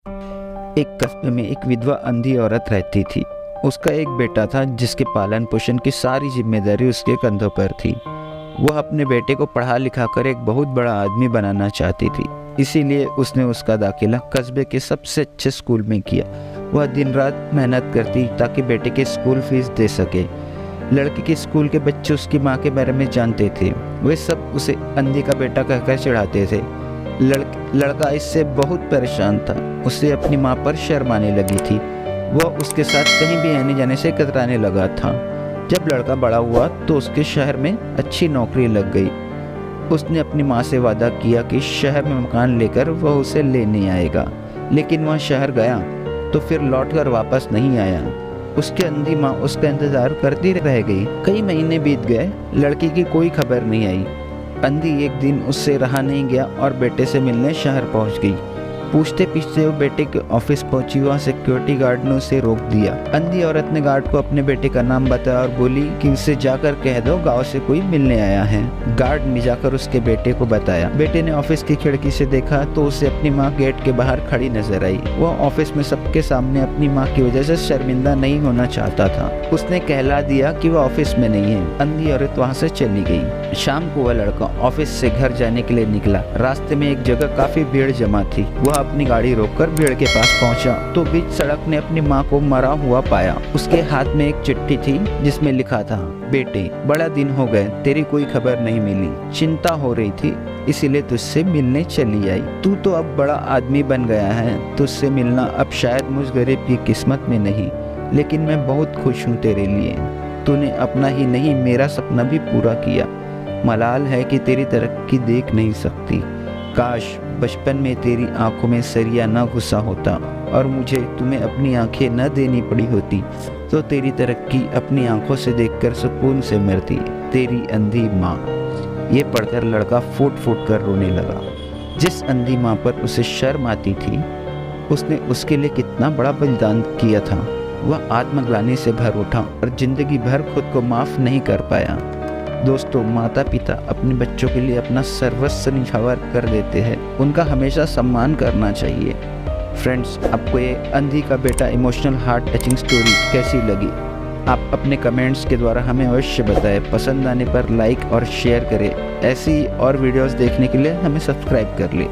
एक कस्बे में एक विधवा अंधी औरत रहती थी। उसका एक बेटा था जिसके पालन पोषण की सारी जिम्मेदारी उसके कंधों पर थी। वह अपने बेटे को पढ़ा लिखा कर एक बहुत बड़ा आदमी बनाना चाहती थी, इसीलिए उसने उसका दाखिला कस्बे के सबसे अच्छे स्कूल में किया। वह दिन रात मेहनत करती ताकि बेटे की स्कूल फीस दे सके। लड़की के स्कूल के बच्चे उसकी माँ के बारे में जानते थे। वे सब उसे अंधी का बेटा कहकर चिढ़ाते थे। लड़का इससे बहुत परेशान था। उसे अपनी माँ पर शर्म आने लगी थी। वह उसके साथ कहीं भी आने जाने से कतराने लगा था। जब लड़का बड़ा हुआ तो उसके शहर में अच्छी नौकरी लग गई। उसने अपनी माँ से वादा किया कि शहर में मकान लेकर वह उसे लेने आएगा, लेकिन वह शहर गया तो फिर लौटकर वापस नहीं आया। उसकी अंधी माँ उसका इंतजार करती रह गई। कई महीने बीत गए, लड़की की कोई खबर नहीं आई। अंधी एक दिन उससे रहा नहीं गया और बेटे से मिलने शहर पहुंच गई। पूछते पूछते वो बेटे के ऑफिस पहुंची। वहाँ सिक्योरिटी गार्ड ने उसे रोक दिया। अंधी औरत ने गार्ड को अपने बेटे का नाम बताया और बोली कि उसे जाकर कह दो गांव से कोई मिलने आया है। गार्ड ने जाकर उसके बेटे को बताया। बेटे ने ऑफिस की खिड़की से देखा तो उसे अपनी माँ गेट के बाहर खड़ी नजर आई। वह ऑफिस में सबके सामने अपनी माँ की वजह से शर्मिंदा नहीं होना चाहता था। उसने कहला दिया कि वह ऑफिस में नहीं है। अंधी औरत वहाँ से चली गई। शाम को वह लड़का ऑफिस से घर जाने के लिए निकला। रास्ते में एक जगह काफी भीड़ जमा थी। वह अपनी गाड़ी रोककर भीड़ के पास पहुंचा तो बीच सड़क ने अपनी माँ को मरा हुआ पाया। उसके हाथ में एक चिट्ठी थी जिसमें लिखा था, बेटे बड़ा दिन हो गए, तेरी कोई खबर नहीं मिली। चिंता हो रही थी इसीलिए तुझसे मिलने चली आई। तू तो अब बड़ा आदमी बन गया है, तुझसे मिलना अब शायद मुझ गरीब की किस्मत में नहीं, लेकिन मैं बहुत खुश हूँ तेरे लिए। तूने अपना ही नहीं मेरा सपना भी पूरा किया। मलाल है कि तेरी तरक्की देख नहीं सकती। काश बचपन में तेरी आंखों में सरिया न घुसा होता और मुझे तुम्हें अपनी आंखें न देनी पड़ी होती तो तेरी तरक्की अपनी आंखों से देखकर सुकून से मरती। तेरी अंधी माँ। ये पढ़कर लड़का फूट फूट कर रोने लगा। जिस अंधी माँ पर उसे शर्म आती थी, उसने उसके लिए कितना बड़ा बलिदान किया था। वह आत्मग्लानि से भर उठा और जिंदगी भर खुद को माफ नहीं कर पाया। दोस्तों, माता पिता अपने बच्चों के लिए अपना सर्वस्व निछावर कर देते हैं। उनका हमेशा सम्मान करना चाहिए। फ्रेंड्स, आपको ये अंधी का बेटा इमोशनल हार्ट टचिंग स्टोरी कैसी लगी? आप अपने कमेंट्स के द्वारा हमें अवश्य बताएं। पसंद आने पर लाइक और शेयर करें। ऐसी और वीडियोस देखने के लिए हमें सब्सक्राइब कर लें।